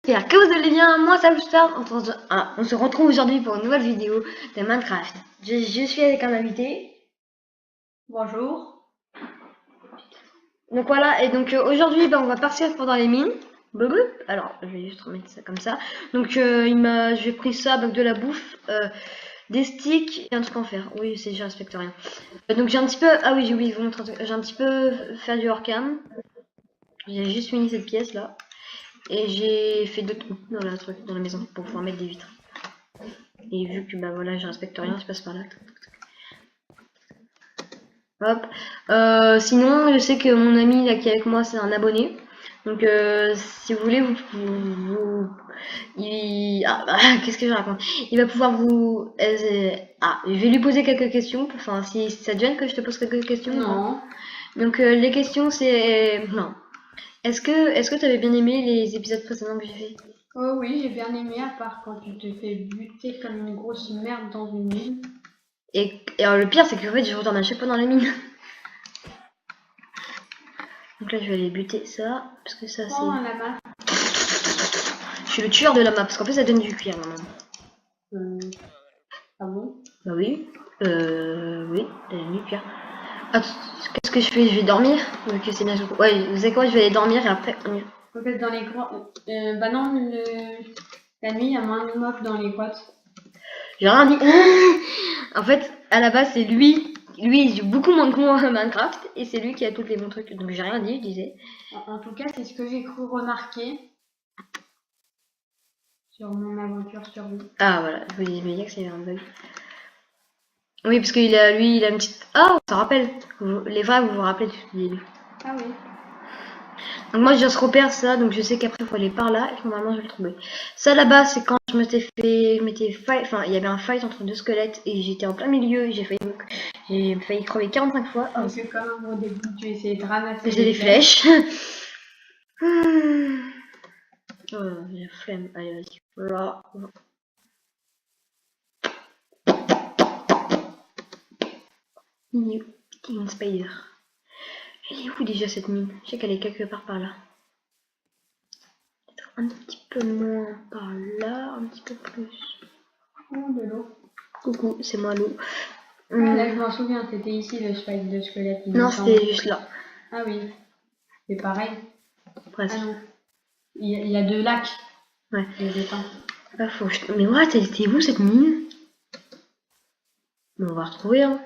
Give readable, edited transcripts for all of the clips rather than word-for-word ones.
J'espère que vous allez bien, moi ça on se retrouve aujourd'hui pour une nouvelle vidéo de Minecraft. Je suis avec un invité. Bonjour. Donc voilà, et donc aujourd'hui on va partir pendant les mines. Alors je vais juste remettre ça comme ça. Donc j'ai pris ça, donc de la bouffe, des sticks et un truc en fer. Oui, je respecte rien. Donc j'ai un petit peu, ah oui j'ai oublié de vous montrer un truc. J'ai un petit peu fait du hors-cam. J'ai juste fini cette pièce là. Et j'ai fait 2 trous dans la maison pour pouvoir mettre des vitres. Et vu que bah voilà, je respecte rien, je passe par là. Hop. Sinon, je sais que mon ami là qui est avec moi, c'est un abonné. Donc si vous voulez, qu'est-ce que je raconte? Il va pouvoir vous. Je vais lui poser quelques questions. Enfin, si ça te gêne que je te pose quelques questions. Non. Donc les questions, c'est non. Est-ce que tu avais bien aimé les épisodes précédents que j'ai fait? Oh oui, j'ai bien aimé, à part quand tu te fais buter comme une grosse merde dans une mine. Et alors, le pire, c'est qu'en fait, je retourne à chaque fois dans la mine. Donc là, je vais aller buter ça, parce que ça, c'est... Un lama. Je suis le tueur de lama, parce qu'en fait, ça donne du cuir, normalement. Ah bon? Bah oui. Oui, ça donne du cuir. Ah, qu'est-ce que je fais? Je vais dormir? Ok, c'est bien. Ouais, vous savez quoi? Je vais aller dormir et après... En fait, dans les grottes... bah non, la nuit, il y a moins de mobs dans les grottes. J'ai rien dit. En fait, à la base, c'est lui. Lui, il joue beaucoup moins que moi à Minecraft, et c'est lui qui a tous les bons trucs. Donc j'ai rien dit, je disais. En tout cas, c'est ce que j'ai cru remarquer sur mon aventure survie. Ah voilà, je voulais me dire que c'est un bug. Oui, parce qu'il a, lui, il a une petite... Ah, on s'en rappelle. Les vrais, vous vous rappelez du début. Ah oui. Donc moi, je repère ça, donc je sais qu'après, il faut aller par là, et normalement, je vais le trouver. Ça, là-bas, c'est quand je m'étais fight, enfin, il y avait un fight entre 2 squelettes, et j'étais en plein milieu, et j'ai failli crever 45 fois. Parce que comme au début, tu essayais de ramasser J'ai des flèches. Oh, j'ai la flemme. Allez, vas-y. Voilà. Il est où? Une spider. Elle est où déjà cette mine? Je sais qu'elle est quelque part par là. Peut-être un petit peu moins par là, un petit peu plus. Oh, de l'eau. Coucou, c'est moi l'eau. Ah, là, je m'en souviens, c'était ici le spike de squelette. Non, c'était juste là. Ah oui, c'est pareil. Presque. Ah non. Il y a 2 lacs. Ouais. Les étangs. Ah, mais what, elle était où cette mine? On va retrouver, hein.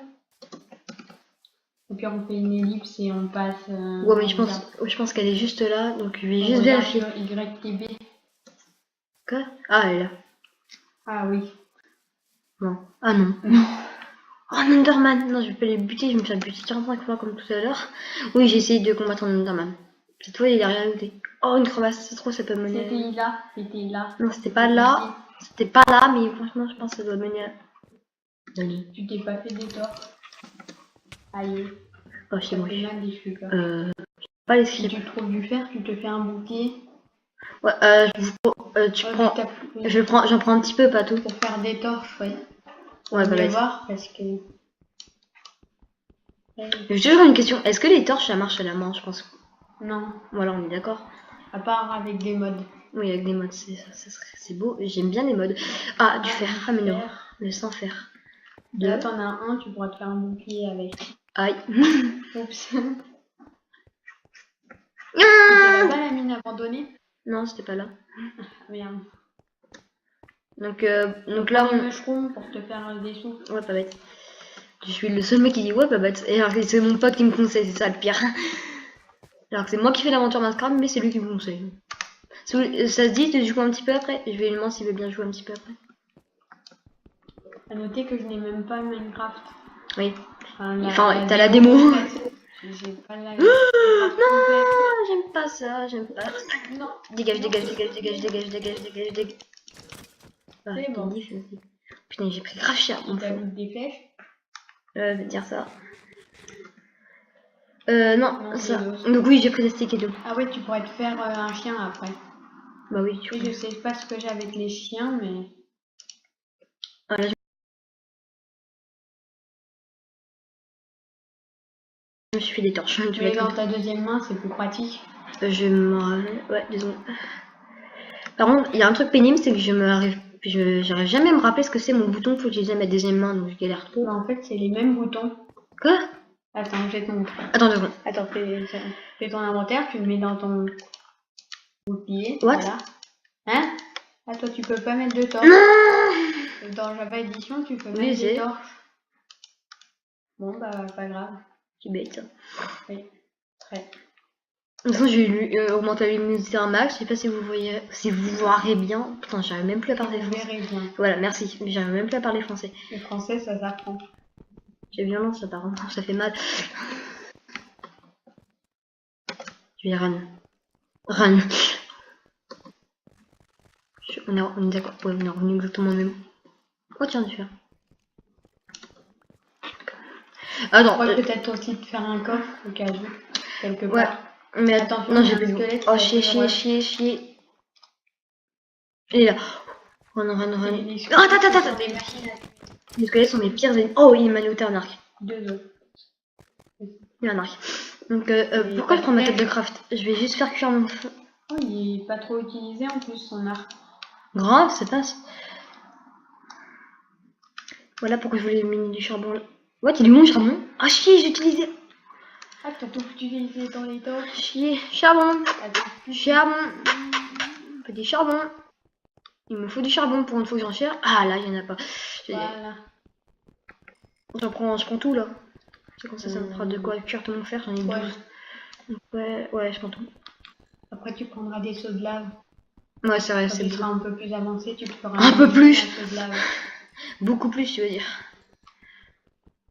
Et puis on fait une ellipse et on passe. Ouais, mais je pense qu'elle est juste là, donc je vais juste vérifier. YTB. Quoi? Ah, elle est là. Ah oui. Non. Ah non. Oh, un Enderman! Non, je vais pas les buter, je vais me faire buter 45 fois comme tout à l'heure. Oui, j'ai essayé de combattre un Enderman. Cette fois, il a rien looté. Oh, une crevasse, c'est trop, ça peut mener. C'était là. Non, c'était pas là. C'était pas là, mais franchement, je pense que ça doit mener à. Tu t'es pas fait des torts. Aïe. Oh, c'est moi. Pas les si tu trouves du fer, tu te fais un bouquet. Ouais, j'en prends un petit peu, pas tout. Pour faire des torches, ouais. Ouais, bah, voir parce que. J'ai toujours une question. Est-ce que les torches ça marche à la main, je pense? Non. Voilà, on est d'accord. À part avec des mods. Oui, avec des mods, c'est beau. J'aime bien les mods. Ah, du fer. Ah, mais non. Le sans fer. Là, t'en as un, tu pourras te faire un bouclier avec. Aïe. Oups. C'était pas la mine abandonnée? Non, c'était pas là. Merde. Donc là, on mushroom pour te faire des sous. Ouais, pas bête. Je suis le seul mec qui dit ouais, pas bête. Et alors que c'est mon pote qui me conseille, c'est ça le pire. Alors que c'est moi qui fais l'aventure Minecraft, mais c'est lui qui me conseille. Ça se dit de jouer un petit peu après? Je vais lui demander s'il veut bien jouer un petit peu après. À noter que je n'ai même pas Minecraft. Oui. Enfin, t'as la démo. J'ai pas la. Non, j'aime pas ça, j'aime pas. Non. Dégage. Ah, c'est bon. Putain, j'ai pris grave cher. T'as vu des flèches? Je vais dire ça. Non, ça. Donc oui, j'ai pris des sticks et tout. Ah oui, tu pourrais te faire un chien après. Bah oui, je sais pas ce que j'ai avec les chiens, mais. Ah, là, je me suis fait des torches. Mais dans ta deuxième main, c'est plus pratique. Ouais, désolé. Par contre, il y a un truc pénible, c'est que j'arrive jamais à me rappeler ce que c'est mon bouton pour utiliser ma deuxième main, donc je galère trop. Bah, en fait, c'est les mêmes boutons. Quoi? Attends, je vais te montrer. Attends 2 secondes. Attends, fais ton inventaire, tu le mets dans ton bouclier. What? Voilà. Hein? Ah, toi, tu peux pas mettre de torche. Non! Dans Java Edition, tu peux Oui, mettre des j'ai. torches. Bon, bah, pas grave. C'est bête. Oui. Très. De toute façon, j'ai augmenté la luminosité un max. Je sais pas si vous voyez, si vous voirez bien. Putain, j'arrive même plus à parler Vous français. verrez bien. Voilà, merci. J'arrive même plus à parler français. Le français, ça s'apprend. J'ai violent ça par contre, ça fait mal. Je vais run. Run. On est d'accord. Ouais, on est revenu exactement au même. Oh tiens, du fer. Je Attends. crois peut-être aussi de faire un coffre au cas où, quelque Ouais. part. Mais Attention, non, il y a j'ai un plus de squelette Oh, qui va chier. Il est là. Run. Les Oh, attends. sont des machines à Les squelettes sont mes pires ennemis. Oh, il m'a noté un arc. 2 os. Il y a un arc. Donc, Et pourquoi pas je prends ma de tête de craft? Je vais juste faire cuire mon feu. Oh, il est pas trop utilisé en plus, son arc. Grave, ça passe. Voilà pourquoi je voulais miner du charbon. What, il est où mon charbon? Ah, chier, j'ai utilisé. Ah, t'as tout utilisé dans les torches. Chier, charbon. Attends. Charbon. Petit charbon. Il me faut du charbon pour une fois que j'en cherche. Ah, là, il y en a pas. Voilà. Je prends tout là. C'est comme ça me fera de quoi cuire tout mon fer. J'en ai 12. Donc, ouais, je prends tout. Après, tu prendras des seaux de lave. Ouais, c'est vrai, Quand c'est tu seras un peu plus avancé, tu te feras un peu plus. seau de lave. Beaucoup plus, tu veux dire.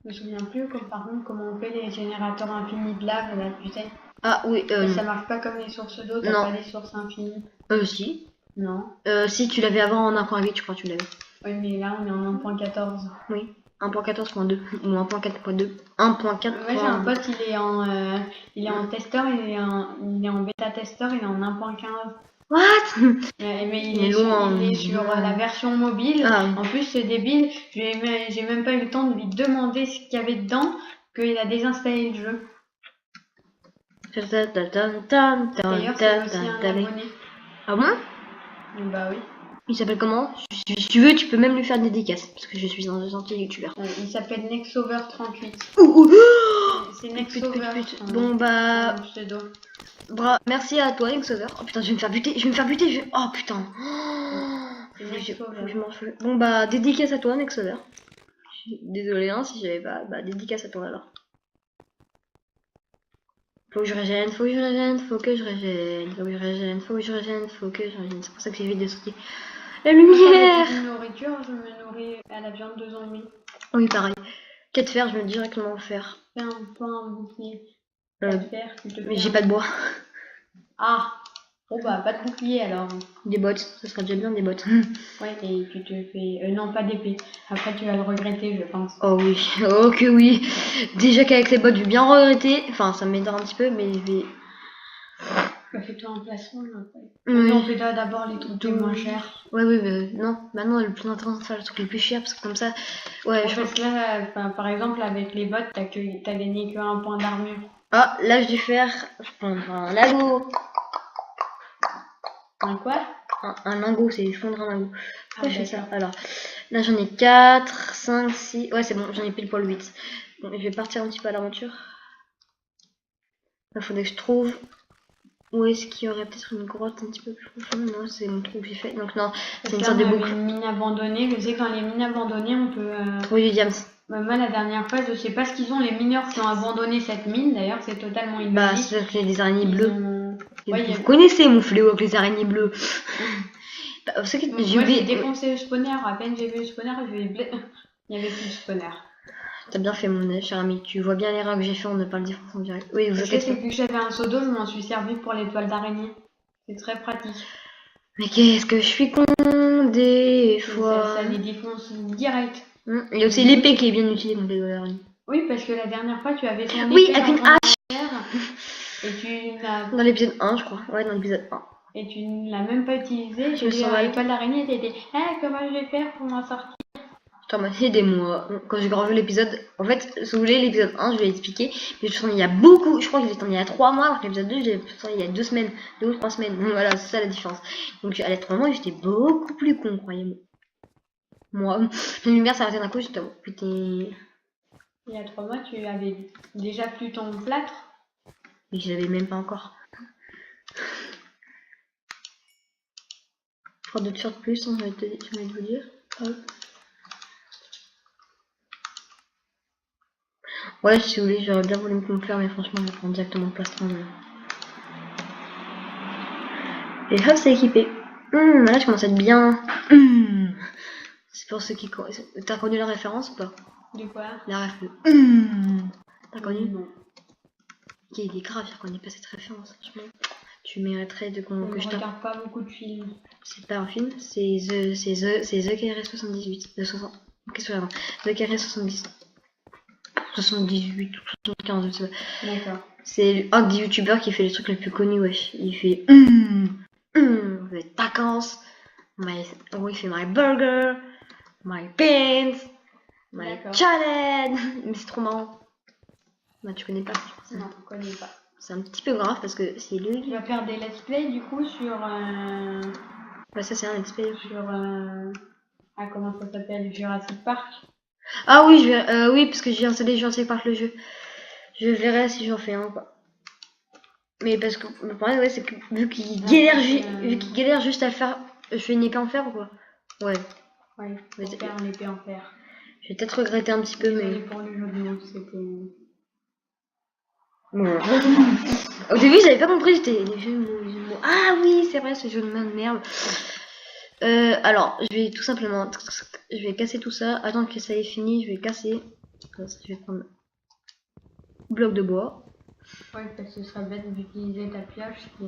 Je me souviens plus, par contre, comment on fait les générateurs infinis de lave, là, tu sais. Ah oui, Ça marche pas comme les sources d'eau, t'as non. pas des sources infinies. Si. Non. Si, tu l'avais avant en 1.8, je crois que tu l'avais. Oui, mais là, on est en 1.14. Oui. 1.14.2 ou 1.4.2. 1.4. Moi, j'ai un pote, il est en testeur, il est en bêta-testeur, il est en 1.15. What? Mais Il est loin, il est sur la version mobile. Ah. En plus, c'est débile. J'ai même pas eu le temps de lui demander ce qu'il y avait dedans, qu'il a désinstallé le jeu. D'ailleurs, c'est aussi un abonné. Ah bon? Bah oui. Il s'appelle comment? Si tu veux, tu peux même lui faire une dédicace. Parce que je suis un gentil youtubeur. Il s'appelle Nexover38. C'est Nexover. Bon bah. Pseudo. Merci à toi, Nexover. Oh putain, je vais me faire buter. Oh putain. C'est Nexover. Bon bah, dédicace à toi, Nexover. Désolé hein, si j'avais pas. Bah, dédicace à toi alors. Faut que je régène. C'est pour ça que j'ai vite de sauter. La lumière! Une nourriture, je me nourris à la viande de zombie. Oui, pareil. 4 fer, je vais directement faire. Fais un pain, un bouclier. 4 fer, tu te Mais j'ai pas de bois. Ah! Oh bah, pas de bouclier alors. Des bottes, ça sera déjà bien des bottes. Ouais, et tu te fais. Non, pas d'épée. Après, tu vas le regretter, je pense. Oh oui, oh que oui. Déjà qu'avec les bottes, je vais bien regretter. Enfin, ça m'aidera un petit peu, mais je vais. Fais-toi un plafond après. Oui. Non, fais-toi d'abord les trucs les moins chers. Ouais, oui, mais non. Maintenant, le plus intéressant, c'est de faire les trucs les plus chers, parce que comme ça. Ouais, je pense que là, par exemple, avec les bottes, t'as gagné que 1 point d'armure. Ah, là, je vais faire. Je prends un lago. Un quoi? Un lingot, c'est fondre un lingot. Pourquoi je fais ça? d'accord. Alors, là, j'en ai 4, 5, 6. Ouais, c'est bon, j'en ai pile poil 8. Bon, je vais partir un petit peu à l'aventure. Il faudrait que je trouve où est-ce qu'il y aurait peut-être une grotte un petit peu plus profonde. Non, c'est mon trou que j'ai fait. Donc, non, c'est une sorte de boucle. Une mine abandonnée. Je sais que dans les mines abandonnées, on peut. Oui, du diams. Moi, la dernière fois, je sais pas ce qu'ils ont, les mineurs qui ont abandonné cette mine. D'ailleurs, c'est totalement illogique. Bah, c'est qu'il y a des araignées bleues. Ouais, vous connaissez mon fléau avec les araignées bleues. Bah, moi, j'ai défoncé le spawner. À peine j'ai vu le spawner, il y avait plus de spawner. T'as bien fait, mon cher ami. Tu vois bien l'erreur que j'ai fait en ne pas le défoncer en direct. Oui, vous inquiétez pas. Vu que j'avais un seau d'eau, je m'en suis servi pour les toiles d'araignée. C'est très pratique. Mais qu'est-ce que je suis con des fois. Ça les défonce direct. Il y a aussi l'épée qui est bien utilisée contre les toiles d'araignée. Oui, parce que la dernière fois, tu avais ton épée. Oui, avec une hache. Et tu l'as. Dans l'épisode 1, je crois. Ouais, dans l'épisode 1. Et tu ne l'as même pas utilisé. J'ai dit à l'étoile d'araignée, t'étais. Ah, comment je vais faire pour m'en sortir? Thomas, aidez-moi. Quand j'ai revu l'épisode, en fait, si vous voulez, l'épisode 1, je vais l'expliquer. Mais je tourné il y a beaucoup, je crois que je l'ai tourné il y a 3 mois, alors que l'épisode 2, je l'ai tourné il y a 2 semaines, 2 ou 3 semaines. Donc voilà, c'est ça la différence. Donc à l'être 3 mois, j'étais beaucoup plus con, croyez-moi. Moi, la lumière s'arrêtait d'un coup, j'étais putain. Il y a 3 mois, tu avais déjà plus ton plâtre. Mais je l'avais même pas encore. 3 de short plus, hein, je vais te vous dire. Hop. Ouais, si vous voulez, j'aurais bien voulu me faire, mais franchement, je vais prendre directement le plastron. Et hop, c'est équipé. Là, je commence à être bien. C'est pour ceux qui. T'as connu la référence ou pas? De quoi? La ref. T'as connu? Non. Ok, il est grave, je reconnais pas cette référence, franchement. Tu mériterais de qu'on. Je regarde pas beaucoup de films. C'est pas un film, c'est The Carré 78. Qu'est-ce que c'est? The Carré 70. 78 ou 75, je sais pas. D'accord. C'est un des youtubeurs qui fait les trucs les plus connus, wesh. Il fait les vacances, il fait my burger, my pants, my challenge. Mais c'est trop marrant. Bah, tu connais pas? Non, je connais pas. C'est un petit peu grave parce que c'est lui. Tu vas faire des let's play du coup sur. Ouais, ça c'est un let's play. Sur. Ah, comment ça s'appelle? Jurassic Park. Ah oui, oui, parce que j'ai installé Jurassic Park le jeu. Je verrai si j'en fais un ou pas. Mais parce que le problème, ouais, c'est que vu qu'il galère juste à le faire, je fais une épée en fer ou quoi? Ouais. Ouais, faut faire une épée en fer. Je vais peut-être regretter un petit peu, mais. Pour le jeu de mots, c'était. Au début, j'avais pas compris, j'étais les jeux de mots. Ah oui, c'est vrai, ce jeu de merde. Alors, je vais tout simplement. Je vais casser tout ça. Attends que ça ait fini, je vais casser. Je vais prendre. Bloc de bois. Ouais, parce que ce serait bête d'utiliser ta pioche qui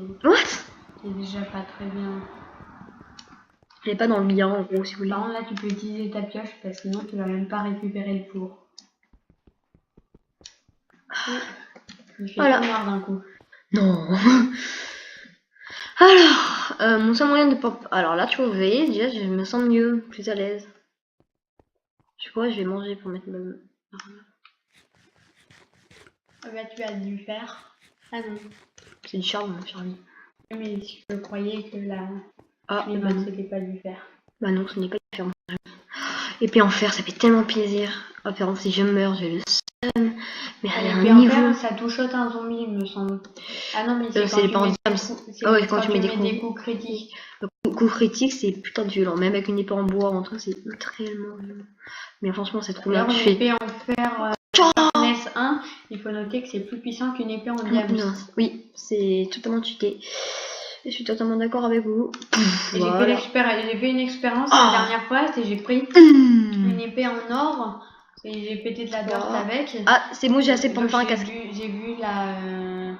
est déjà pas très bien. Elle est pas dans le bien, en gros, si vous voulez. Par contre, là, tu peux utiliser ta pioche parce que sinon, tu vas même pas récupérer le four. Il fait tout noir d'un coup. Non. Alors, mon seul moyen de pop. Alors là, tu vois, déjà, je me sens mieux, plus à l'aise. Je crois que je vais manger pour mettre le. Ah bah, tu as dû faire. Ah non. C'est du charme, mon Charlie. Mais je croyais que la. Ah, les mains, c'était pas du fer. Bah non, ce n'est pas du fer. Et puis en fer, ça fait tellement plaisir. Oh, par exemple, si je meurs, j'ai le seum. Mais à un niveau. En fer, ça touchote un zombie, il me semble. Ah non, mais c'est les parents quand tu mets des coups critiques. Le coup critique, c'est putain de violent. Même avec une épée en bois, en truc, c'est réellement violent. Mais franchement, c'est trop bien. Alors, une épée en fer NES 1, il faut noter que c'est plus puissant qu'une épée en diamant. Oui, c'est totalement cheaté. Je suis totalement d'accord avec vous. Voilà. J'ai fait une expérience la dernière fois, j'ai pris une épée en or et j'ai pété de la dirt avec. Ah, c'est moi, j'ai assez pour me faire un casque. J'ai vu la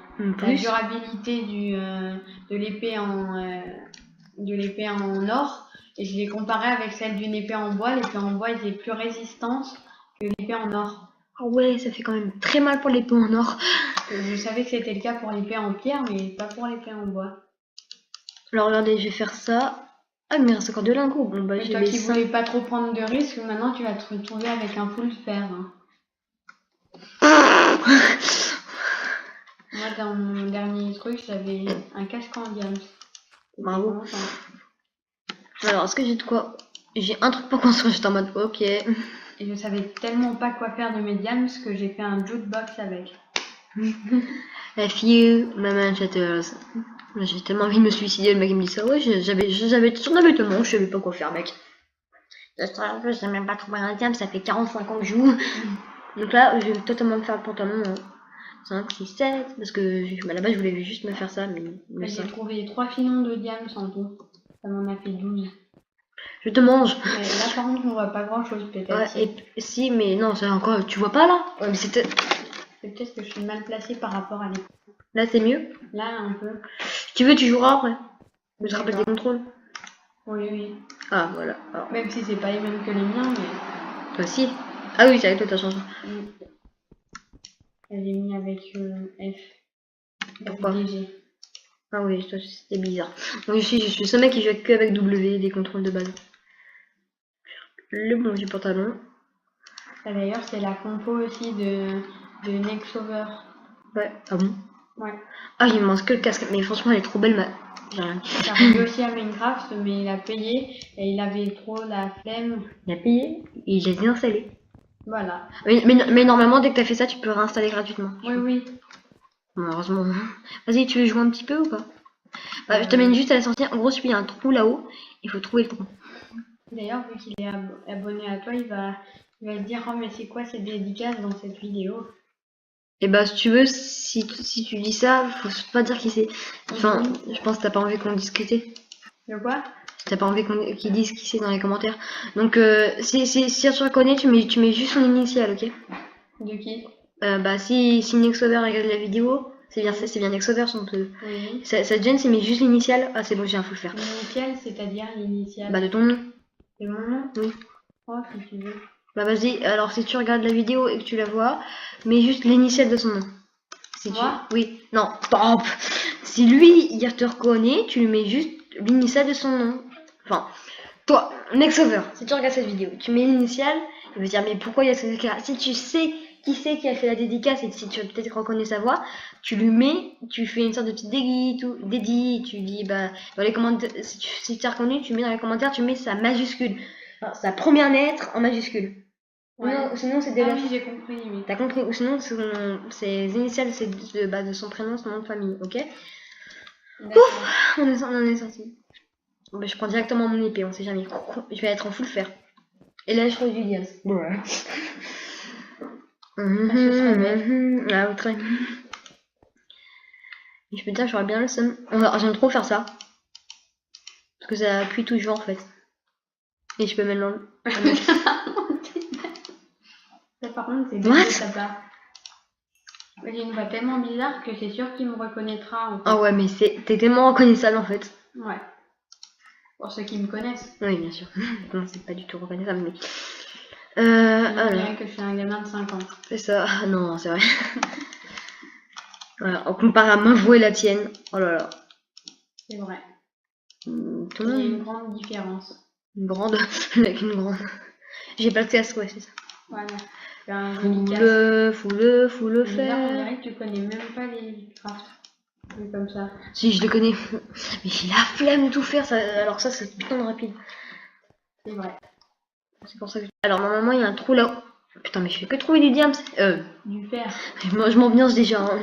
durabilité de l'épée en or et je l'ai comparé avec celle d'une épée en bois. L'épée en bois était plus résistante que l'épée en or. Ah ouais, ça fait quand même très mal pour l'épée en or. Je savais que c'était le cas pour l'épée en pierre, mais pas pour l'épée en bois. Alors regardez, je vais faire ça. Ah, mais il reste encore de lingots. Bon, bah, toi qui voulais pas trop prendre de risques, maintenant tu vas te retrouver avec un full fer. Moi, dans mon dernier truc, j'avais un casque en diamant. Bravo. Alors, est-ce que j'ai de quoi? J'ai un truc pour construire, j'étais en mode ok. Et je savais tellement pas quoi faire de mes diams que j'ai fait un jukebox avec. A few moment shatters. J'ai tellement envie de me suicider, le mec il me dit ça. Ouais, j'avais tellement, je savais pas quoi faire, mec. Je sais même pas trouver un diam, ça fait 45 ans que je joue. Donc là, je vais totalement me faire le pantalon. 5, 6, 7. Parce que à la base, je voulais juste me faire ça. Mais j'ai trouvé 3 filons de diams en tout. Ça m'en a fait 12. Je te mange. Mais là, par contre, on voit pas grand chose, peut-être. Ouais, si, mais non, c'est encore. Tu vois pas là? Ouais, mais c'était. C'est peut-être que je suis mal placée par rapport à l'écran. Là, c'est mieux? Là, un peu. Si tu veux, tu joueras après. Je te rappelle des contrôles. Oui, oui. Ah, voilà. Alors. Même si c'est pas les mêmes que les miens, mais. Toi aussi? Ah oui, c'est avec toi, t'as changé. Elle est mis avec F. Pourquoi? DG. Ah oui, c'était bizarre. Donc je suis ce mec qui joue que avec W, des contrôles de base. le bon du pantalon. Ah, d'ailleurs, c'est la compo aussi de Nexover. Ouais, ah bon? Ouais. Ah, il me manque que le casque, mais franchement, elle est trop belle, j'ai rien dit. Il a joué aussi à Minecraft, mais il a payé et il avait trop la flemme. Il a payé et il l'a désinstallé. Voilà. Mais normalement, dès que t'as fait ça, tu peux réinstaller gratuitement. Oui, oui. Bon, heureusement. Vas-y, tu veux jouer un petit peu ou pas? Je t'amène juste à la sortie. En gros, il y a un trou là-haut. Il faut trouver le trou. D'ailleurs, vu qu'il est abonné à toi, il va se dire, oh, mais c'est quoi cette dédicace dans cette vidéo? Et bah, si tu veux, si tu dis ça, faut pas dire qui c'est. Enfin, je pense que t'as pas envie qu'on discute. De quoi? T'as pas envie qu'ils disent qui c'est dans les commentaires. Donc, si tu reconnais, tu mets juste son initiale, ok? De qui? Bah, si Nexover regarde la vidéo, c'est bien Nexover son pseudo. Oui. Ça te gêne s'il met juste l'initiale? Ah, c'est bon, j'ai un faut le faire. L'initiale, c'est-à-dire l'initiale. Bah, de ton nom. C'est mon nom? Oui. Oh, si tu veux. Bah, vas-y, alors si tu regardes la vidéo et que tu la vois, mets juste l'initiale de son nom. Si Moi? Oui, non, stop. Si lui, il te reconnaît, tu lui mets juste l'initiale de son nom. Enfin, toi, Nexover, si tu regardes cette vidéo, tu mets l'initiale, il va dire mais pourquoi il y a ce truc-là? Si tu sais qui c'est qui a fait la dédicace et si tu as peut-être reconnu sa voix, tu lui mets, tu fais une sorte de petite dédit, tu dis bah dans les commentaires, si tu as reconnu, tu mets dans les commentaires, tu mets sa majuscule, enfin, sa première lettre en majuscule. Ouais. Non, sinon c'est déjà. Ah oui, j'ai compris, oui. T'as compris? Ou sinon ses initiales, c'est de son prénom, son nom de famille, ok? Ouf, on est sorti. Bah, je prends directement mon épée, on sait jamais. Je vais être en full fer. Et là, je ferai du Diaz. Ouais. Ce serait belle. Ah, très. Et je peux te dire que j'aurais bien le seum. J'aime trop faire ça. Parce que ça cuit toujours en fait. Et je peux mettre l'enlever. Ça, par contre, c'est bête de sa part. J'ai une voix tellement bizarre que c'est sûr qu'il me reconnaîtra. En fait. Ah ouais, mais t'es tellement reconnaissable en fait. Ouais. Pour ceux qui me connaissent. Oui, bien sûr. Non, c'est pas du tout reconnaissable, mais. On dirait que je suis un gamin de 5 ans. C'est ça. Ah, non, c'est vrai. Voilà, on compare à ma voix et la tienne. Oh là là. C'est vrai. Tout Il le y a monde. une grande différence. Une grande. Avec une grande. J'ai pas de casque, ouais, c'est ça. Voilà. Faut le faire. On faire. dirait que tu connais même pas les crafts. Comme ça. Si, je le connais. Mais j'ai la flemme de tout faire. Ça... Alors ça, c'est putain de rapide. C'est vrai. C'est pour ça que... Alors normalement, il y a un trou là. Putain, mais je fais que trouver du diams. Du fer. Je m'ambiance déjà. Hein.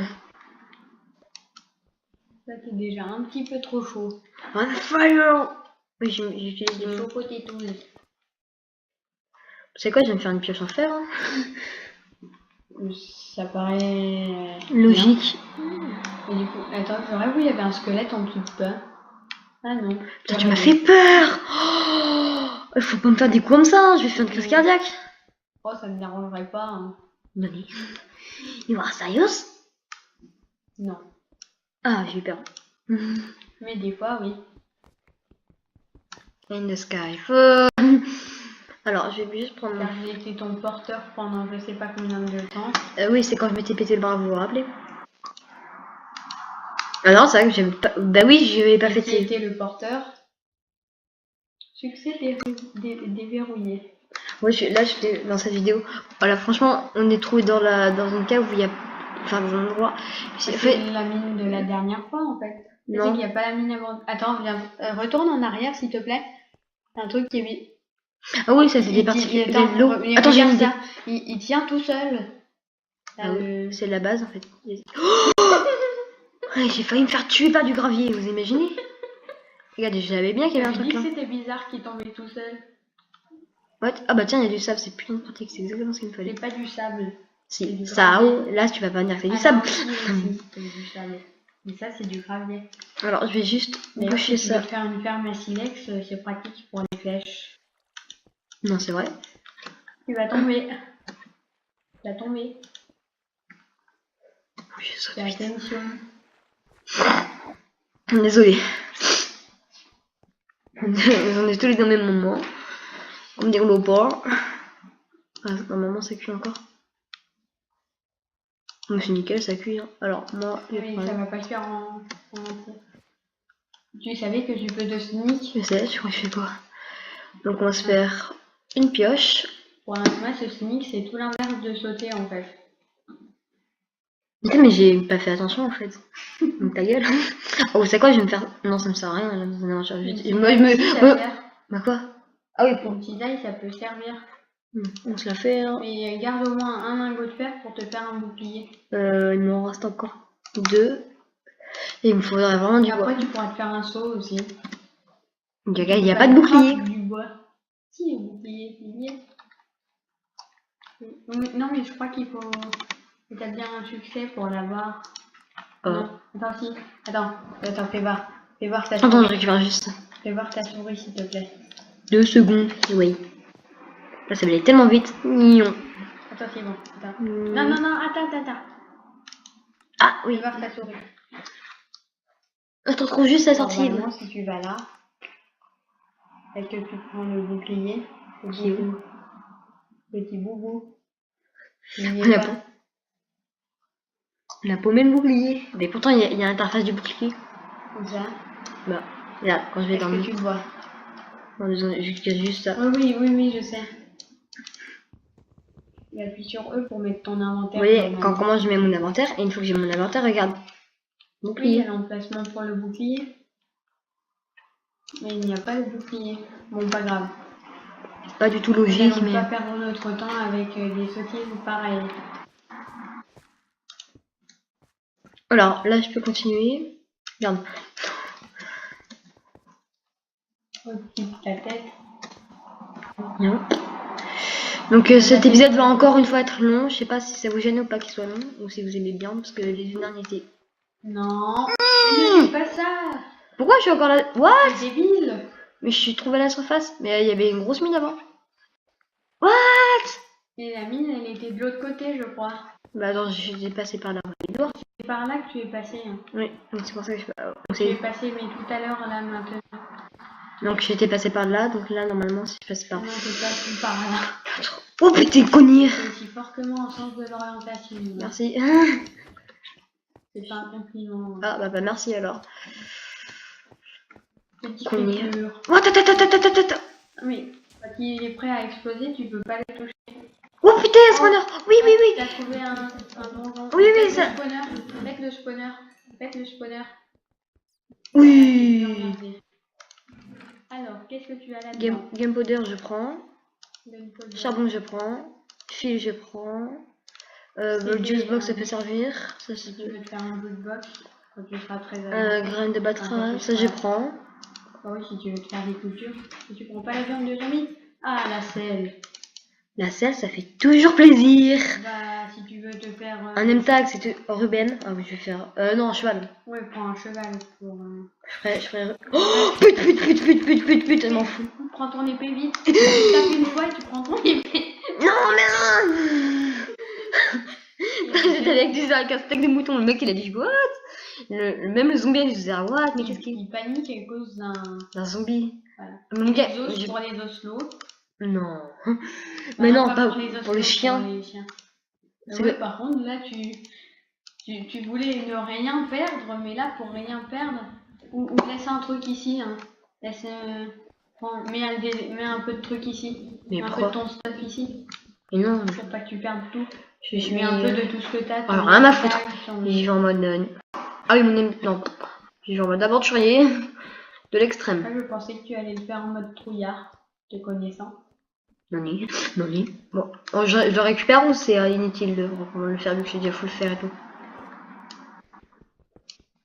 Ça, c'est déjà un petit peu trop chaud. On fire. Oui, j'utilise des chaud potatoes. C'est quoi, je vais me faire une pioche en fer. Hein. Ça paraît logique. Et du coup, attends, c'est vrai qu'il y avait un squelette en dessous de toi. Ah non. Putain, tu m'as fait peur. Oh, faut pas me faire des coups comme ça, hein. Je vais faire une crise cardiaque. Oh, ça me dérangerait pas. Hein. Non mais... You are serious? Non. Ah, j'ai eu peur. Mais des fois, oui. In the sky. Alors, je vais juste prendre... Car j'ai été ton porteur pendant je sais pas combien de temps. Oui, c'est quand je m'étais pété le bras, vous vous rappelez? Ah non, c'est vrai que j'aime pas... Bah oui, je n'avais pas fait... Qui était le porteur? Succès déverrouillé. Ouais, là, j'étais dans cette vidéo. Voilà, franchement, on est trouvé dans une cave où il y a... Enfin, dans un endroit... C'est la mine de la dernière fois, en fait. Non. Il n'y a pas la mine avant... Attends, viens, retourne en arrière, s'il te plaît. Un truc qui est vide. Ah oui, ça fait des particules de l'eau. Attends, j'ai une idée. Il tient tout seul. Ah oui, c'est la base, en fait. Oh, j'ai failli me faire tuer par du gravier, vous imaginez? Regardez, je savais bien qu'il y avait un truc là. C'était bizarre qu'il tombait tout seul. What? Ah bah tiens, il y a du sable, c'est putain de pratique, c'est exactement ce qu'il me fallait. C'est pas du sable. Si, ça, là tu vas pas dire que c'est du sable. C'est du sable. Mais ça, c'est du gravier. Alors, je vais juste boucher ça. Si tu veux faire une ferme à silex, c'est pratique pour les flèches. Non, c'est vrai. Tu vas tomber. Tu vas tomber. Fais attention. Désolé. On est tous les deux au même moment. On me déroule au port. Ah, normalement, ça cuit encore. Mais c'est nickel, ça cuit. Hein. Alors, moi... Oui, ça va pas cuire en entier. Tu savais que tu peux te sneak? Je sais, je crois que je fais quoi. Donc, on va se faire une pioche. Pour un smash, le sneak, c'est tout l'inverse de sauter en fait. Putain, mais j'ai pas fait attention en fait. Donc ta gueule. Oh, c'est quoi, je vais me faire. Non, ça me sert à rien. Là. Non, je Bah quoi? Ah oui, pour une cisaille, ça peut servir. On se l'a fait. Hein. Mais garde au moins un lingot de fer pour te faire un bouclier. Il m'en reste encore 2. Et il me faudrait vraiment du bois. Après, tu pourras te faire un seau aussi. Il n'y a pas de bouclier. Du bois. Si, le bouclier, non, mais je crois qu'il faut établir un succès pour l'avoir. Non. Attends, si. Attends, fais voir. Fais voir ta souris. Attends, je récupère juste. Fais voir ta souris, s'il te plaît. 2 secondes. Oui. Là, ça va aller tellement vite. Mignon. Attends, c'est bon. Attends. Non, attends. Ah, oui. Fais voir ta souris. Je te retrouve juste la sortie. Normalement, si tu vas là, et que tu prends le bouclier, petit boubou. On a paumé le bouclier. Mais pourtant, il y a l'interface du bouclier. Comme ça. Bah, là, quand je vais dans le. Tu le vois. Non, je casse juste ça. Oui, je sais. Et appuie sur E pour mettre ton inventaire. Vous voyez, comment je mets mon inventaire, et une fois que j'ai mon inventaire, regarde. Bouclier. Oui, il y a l'emplacement pour le bouclier. Mais il n'y a pas de bouclier. Bon, pas grave. Pas du tout logique, mais. On va pas perdre notre temps avec des sottises pareilles. Alors, là, je peux continuer. Regarde. Occupe ta tête. Non. Donc cet épisode va encore une fois être long. Je sais pas si ça vous gêne ou pas qu'il soit long, ou si vous aimez bien, parce que les derniers étaient... Non, ne fais pas ça. Pourquoi je suis encore là? What? C'est débile. Mais je suis trouvée à la surface. Mais il y avait une grosse mine avant. What? Et la mine, elle était de l'autre côté, je crois. Bah attends, j'étais passé par là. C'est par là que tu es passé. Hein. Oui, donc c'est pour ça que je... Tu es passé, mais tout à l'heure, là, maintenant. Donc j'étais passé par là, donc là, normalement, si je passe par... Non, t'es pas par là. Oh putain, connier. C'est aussi fortement en sens de l'orientation. Merci. C'est pas un compliment. Ah bah merci alors. Petit fécure. Oh, attends. Oui, quand il est prêt à exploser, tu peux pas le toucher. Oh putain, un spawner. Oui. T'as trouvé un donjon. Oui, ça... Faites le spawner. Oui. Alors, qu'est-ce que tu as là-dedans? Gunpowder, je prends. Charbon, je prends. Fil, je prends. Le juice box, ça peut servir. Ça, si tu veux te faire un juice box, quand tu seras très graines de batterave, ça je prends. Bah oui, si tu veux te faire des coutures. Si tu prends pas la viande de Jamie. Ah, la selle. La selle, ça fait toujours plaisir. Bah, si tu veux te faire... un M-tag, c'est Ruben. Ah oui, je vais faire... non, un cheval. Ouais, prends un cheval pour... Je ferai... Oh, pute, je m'en fous. Prends ton épée vite. Tu tapes une fois et tu prends ton épée. Non, mais j'étais avec un steak de mouton, le mec il a dit what? Même le zombie il disait what? Mais qu'est-ce qu'il panique à cause d'un zombie. Voilà. Mon gars, pour les oslots. Non. Mais non, pas pour les chiens. Oui, par contre, là tu voulais ne rien perdre, mais là pour rien perdre, ou laisse un truc ici. Hein. Laisse, mets un peu de truc ici. Mais un peu de ton stuff ici. Et non. Pour pas que tu perdes tout. Je mets un peu de tout ce que t'as. Alors rien à foutre. J'y vais en mode... Ah oui, non. J'y vais en mode aventurier. De l'extrême. Je pensais que tu allais le faire en mode trouillard, te connaissant. Non. Bon, je le récupère ou c'est inutile de le faire vu que j'ai déjà faut le faire et tout.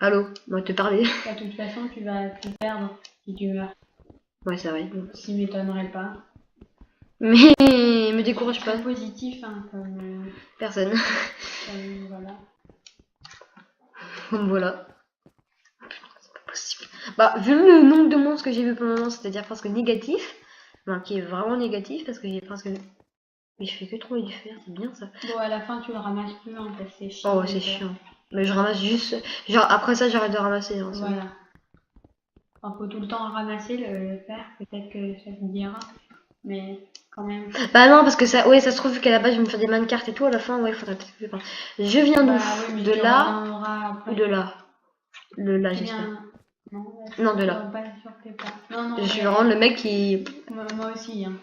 Allô, on va te parler. De toute façon, tu vas tout perdre si tu meurs. Ouais, c'est vrai. Ça m'étonnerait pas. Mais me décourage pas. C'est positif, hein, comme... Personne. Comme, voilà. Comme voilà. C'est pas possible. Bah, vu le nombre de monstres que j'ai vu pour le moment, c'est-à-dire presque négatif. Enfin, qui est vraiment négatif parce que j'ai presque... Mais je fais que trouver du fer, c'est bien ça. Bon, à la fin, tu le ramasses plus, hein, parce que c'est chiant. Oh, c'est chiant. Mais je ramasse juste... Genre, après ça, j'arrête de ramasser. Hein, voilà. Enfin, faut tout le temps ramasser le fer, peut-être que ça te dira. Mais quand même. Bah non, parce que ça, ouais, ça se trouve qu'à la base, je vais me faire des mains de cartes et tout. À la fin, ouais, il faudrait peut-être que je viens d'où? Oui, de là ou de là? De là, j'espère. Non, de là. Pas sûr que pas. Non, je suis vraiment le mec qui... Moi aussi, hein.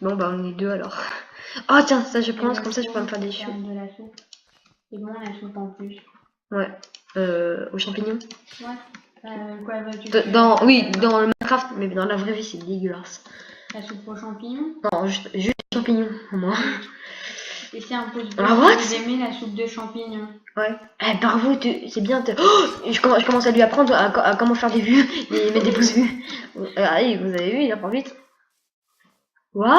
Bon, bah, on est deux alors. Oh, tiens, ça, je pense, Et comme ça, je peux me faire des faire choux. de la soupe. C'est bon, la soupe en plus. Ouais. Aux champignons. Ouais. Quoi, bah, tu Oui, dans le Minecraft, mais dans la vraie vie, c'est dégueulasse. La soupe aux champignons. Non, juste champignons, au moins. Et c'est un pouce bleu Ah, si what? vous aimez la soupe de champignons. Ouais. Eh, bravo, c'est bien. Oh, je commence à lui apprendre à comment faire des vues et mettre des pouces vus. Allez, vous avez vu, il apprend vite. What?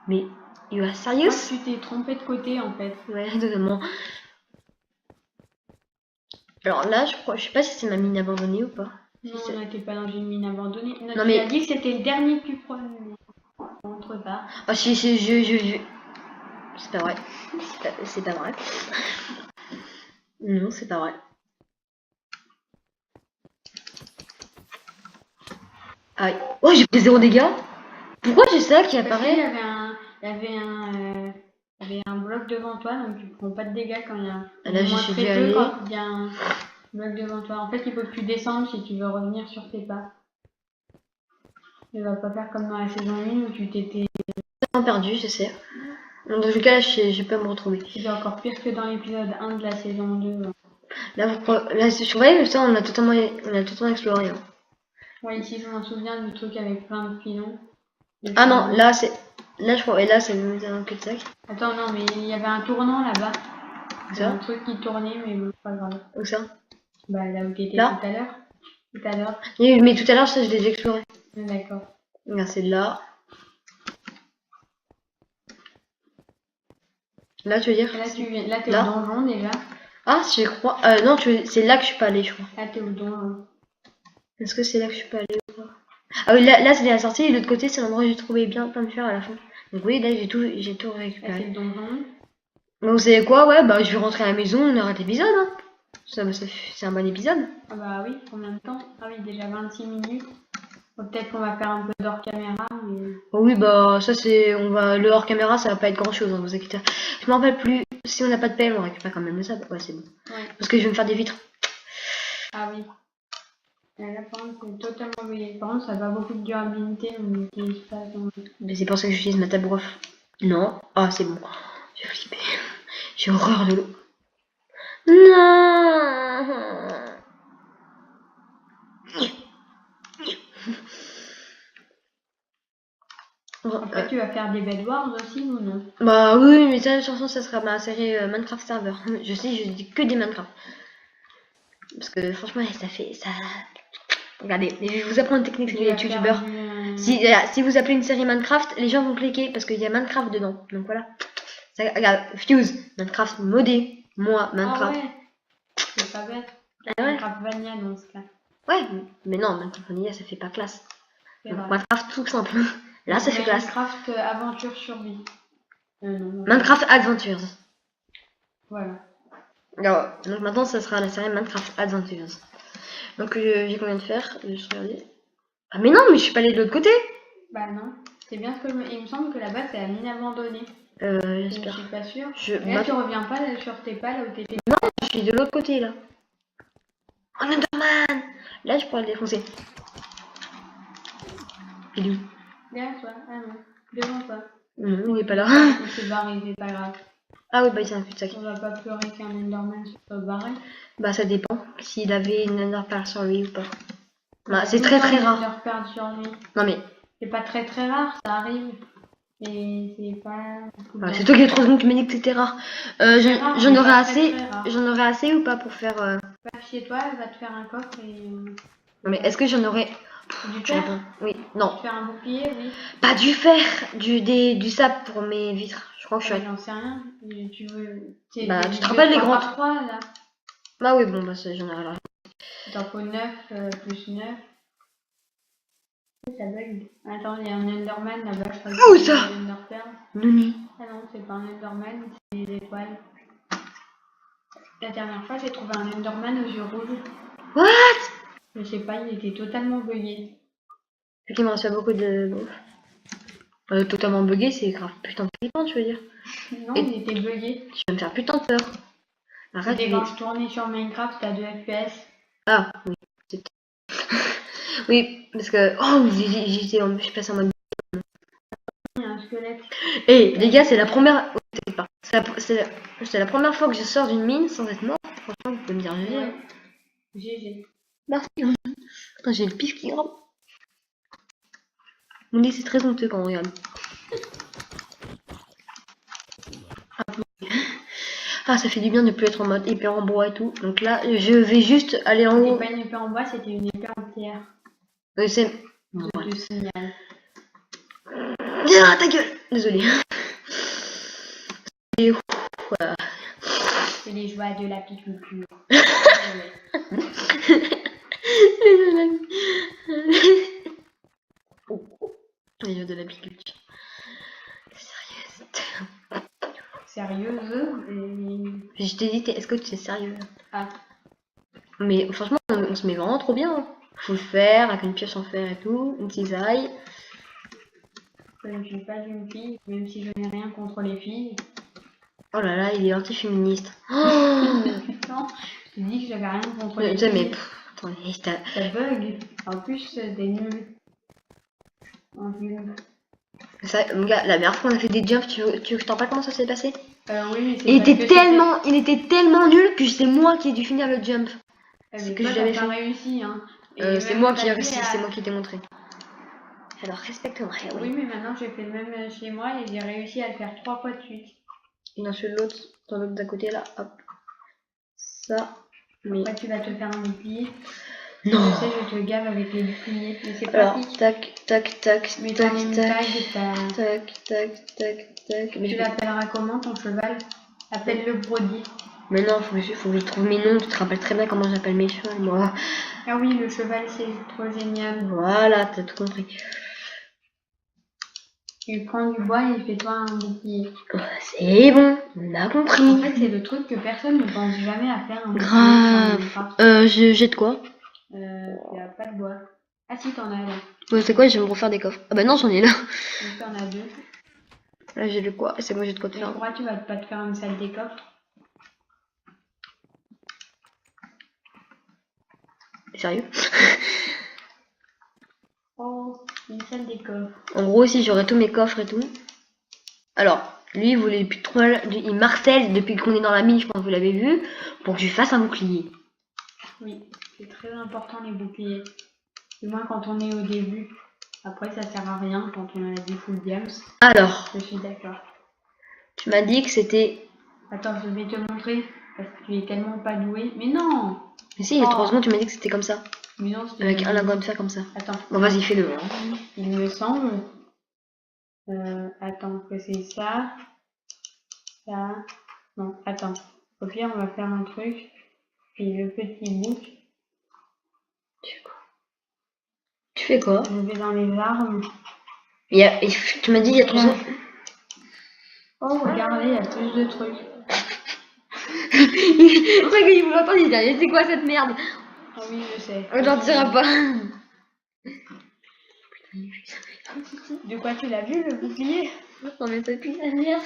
Mais, you are Je serious? crois que tu t'es trompé de côté en fait. Ouais, totalement. Alors là, je sais pas si c'est ma mine abandonnée ou pas. Non, on n'était pas dans une mine abandonnée. Non, Non, tu mais- as dit que c'était le dernier plus proche. Montre pas. Ah si, c'est pas vrai. C'est pas vrai. Non, c'est pas vrai. Ah, oh, j'ai pris 0 dégâts. Pourquoi j'ai ça qui Parce qu'il apparaît? y avait un bloc devant toi, donc tu prends pas de dégâts quand il y a Là, j'y moins suis très déjà peu allé. quand il y a un bloc devant toi. En fait, il peut plus descendre si tu veux revenir sur tes pas. Il va pas faire comme dans la saison 1 où tu t'étais. Perdu, je sais. Dans tout cas, j'ai pas à me retrouver. C'est encore pire que dans l'épisode 1 de la saison 2. Là, sur vrai, ça, on a totalement exploré. Hein. Ouais, ici, je m'en souviens du truc avec plein de pilons. Ah non, là, c'est. Là, je crois. Et là, c'est un cul-de-sac. Attends, non, mais il y avait un tournant là-bas. Où C'est un ça? truc qui tournait, mais bon, pas grave. Où ça? Bah, là où t'étais Là? tout à l'heure. Tout à l'heure. Oui, mais tout à l'heure, ça, je l'ai déjà exploré. D'accord. Regarde, c'est là. Là, tu veux dire? Là, t'es au Là? donjon déjà. Ah, je crois. Non, c'est là que je suis pas allée, je crois. Là, t'es au donjon. Est-ce que c'est là que je suis pas allée ou pas? Ah oui, là c'est la sortie, et de l'autre côté, c'est l'endroit où j'ai trouvé bien plein de fer à la fin. Donc oui, là, j'ai tout Là, c'est récupéré. le donjon. Donc vous savez quoi? Ouais, bah je vais rentrer à la maison, on aura l'épisode. Hein. C'est un bon épisode. Ah bah oui, combien de temps? Ah oui, déjà 26 minutes. Bon, peut-être qu'on va faire un peu d'hors caméra, mais... Oh oui, bah ça c'est. Le hors caméra, ça va pas être grand chose, hein, vous inquiétez. Je me rappelle plus. Si on n'a pas de pelle, on récupère quand même le sable. Ouais, c'est bon. Ouais. Parce que je vais me faire des vitres. Ah oui. Et là, par contre, c'est totalement brûlé. Par contre, ça va beaucoup de durabilité, on n'utilise pas tant. Mais c'est pour ça que j'utilise ma table rough. Non. Ah, c'est bon. J'ai flippé. J'ai horreur de l'eau. Non. Après, tu vas faire des bedwars aussi ou non? Bah oui, mais ça, de toute façon, ça sera ma série Minecraft Server. Je sais, je dis que des Minecraft. Parce que franchement, ça fait ça. Regardez, je vais vous apprendre une technique sur les youtubeurs. Si vous appelez une série Minecraft, les gens vont cliquer parce qu'il y a Minecraft dedans. Donc voilà. Ça, regarde, Fuse, Minecraft modé, moi, Minecraft. Ah ouais, c'est pas bête. Ah ouais. Minecraft Vanilla dans ce cas. Ouais, mais non, Minecraft Vanilla, ça fait pas classe. Donc, Minecraft tout simple. Là, ça fait classe. Minecraft Aventure Survie. Non. Minecraft Adventures. Voilà. Alors, donc maintenant, ça sera la série Minecraft Adventures. Donc j'ai combien de fer? Je vais regarder. Ah mais non, mais je suis pas allée de l'autre côté. Bah non. C'est bien ce que il me semble que là-bas c'est la mine abandonnée. J'espère. Je suis pas sûre. Là, tu reviens pas là, sur tes pas là où t'étais. Non, je suis de l'autre côté là. Oh Enderman! Là, je pourrais le défoncer. Il est où? Derrière toi. Ah non. Devant toi. Non, il est pas là. Il s'est barré, c'est pas grave. Ah oui, bah il c'est un cul-de-sac. On va pas pleurer qu'un Enderman se soit barré. Bah ça dépend s'il avait une Enderpearl sur lui ou pas. Bah, c'est Oui, très non, très une rare. Enderpearl sur lui. Non mais. C'est pas très très rare, ça arrive. Et c'est pas. Bah, c'est toi qui es trop bon qui m'as dit que c'était rare. J'en aurais assez. J'en aurais assez ou pas pour faire. Va chez toi, elle va te faire un coffre et. Non mais est-ce que j'en aurais. Du fer? Oui, non. Tu faire un bouclier, oui. Pas du fer, du sable pour mes vitres. Je crois que je suis. J'en sais rien. Tu veux. Bah, tu te rappelles les grands. 3 là. Bah oui, bon, bah j'en aurais là. T'en faut 9 plus 9. Ça bug. Attends, il y a un Enderman là-bas. Où ça? Nouni. Ah non, c'est pas un Enderman, c'est des étoiles. La dernière fois, j'ai trouvé un Enderman aux yeux rouges. What? Je sais pas, il était totalement bugué. Vu qu'il me reste pas beaucoup de bouffe. Totalement bugué, c'est grave putain de flippant, tu veux dire? Non, il était bugué. Tu vas me faire putain de peur. Arrête. C'était quand je tournais sur Minecraft à 2 FPS. Ah, oui. Oui, parce que. Oh, je passe en mode. un squelette. Et les gars, c'est la première. C'est la première fois que je sors d'une mine sans être mort. Franchement, vous pouvez me dire GG. Ouais. GG. Merci. Putain, j'ai le pif qui grimpe. On dit c'est très honteux quand on regarde. Ah, ça fait du bien de plus être en mode épée en bois et tout. Donc là, je vais juste aller en haut. C'était pas une épée en bois, c'était une épée en pierre. C'est. Je te signale. Ah, ta gueule. Désolé. Et voilà. C'est les joies de l'apiculture. Les joies de l'apiculture. Sérieuse. Sérieuse. Je t'ai dit, est-ce que tu es sérieux? Ah. Mais franchement, on se met vraiment trop bien. Hein. Faut le faire avec une pioche en fer et tout, une cisaille. Je ne suis pas une fille, même si je n'ai rien contre les filles. Oh là là, il est anti-féministe. Oh Non, je te dis que j'avais rien contre les filles. Mais attendez, ça bug. En plus, des nuls. En nul. Ça, mon gars, la dernière fois on a fait des jumps, tu veux que je t'en parle comment ça s'est passé? Oui, mais c'est il était tellement nul que c'est moi qui ai dû finir le jump. C'est que j'avais pas réussi, hein. C'est moi qui ai réussi, c'est moi qui t'ai montré. Alors respecte-moi. Oui, mais maintenant j'ai fait le même chez moi et j'ai réussi à le faire 3 fois de suite. Et ensuite l'autre, dans l'autre d'à côté là, hop. Ça. Mais après tu vas te faire un bouclier. Non. Je sais, je te gave avec les boucliers, mais c'est alors, pratique. tac, tac, tac, mais tac, tac, tac. Mais tu l'appelleras comment ton cheval? Appelle-le Brody. Mais non, faut que je trouve mes noms, tu te rappelles très bien comment j'appelle mes chevaux, moi. Ah oui, le cheval c'est trop génial. Voilà, t'as tout compris. Tu prends du bois et fais-toi un bouclier. C'est bon, on a compris. En fait, c'est le truc que personne ne pense jamais à faire. Grave. Je jette quoi? Il n'y a pas de bois. Ah si, t'en as là. Ouais, c'est quoi? Je vais me refaire des coffres. Ah bah non, j'en ai là. Donc t'en as 2. Là, j'ai le quoi? C'est moi, j'ai de quoi te faire. Pourquoi tu vas pas te faire une salle des coffres? Sérieux? Oh, une salle des coffres. En gros, si j'aurais tous mes coffres et tout. Alors, lui, il voulait depuis trop mal. Il marcelle depuis qu'on est dans la mine, je pense que vous l'avez vu, pour que je lui fasse un bouclier. Oui, c'est très important les boucliers. Du moins quand on est au début. Après, ça sert à rien quand on a des full diams. Alors, je suis d'accord. Tu m'as dit que c'était. Attends, je vais te montrer. Parce que tu es tellement pas doué. Mais non! Mais si, il y a 3 secondes, tu m'as dit que c'était comme ça. Mais non, c'était avec un lingot de fer comme ça. Attends. Bon, vas-y, fais-le. Il me semble. Attends, que c'est ça. Ça. Non, attends. Au pire, on va faire un truc. Et le petit bout. Tu fais quoi? Je vais dans les armes. Tu m'as dit il y a 3 secondes. Oh, regardez, il y a plus de trucs. C'est vrai qu'il vous l'entend, il dit c'est quoi cette merde? Ah oui, je sais. On t'en dira pas. De quoi tu l'as vu le bouclier? Non mais ça pue sa mère.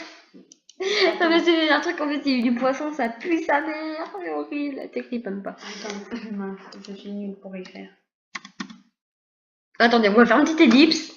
Non mais c'est un truc en fait, il y a eu du poisson, ça pue sa mère. C'est horrible, t'écris même pas. Attends, mince, je suis nulle pour écrire. Attendez, on va faire une petite ellipse.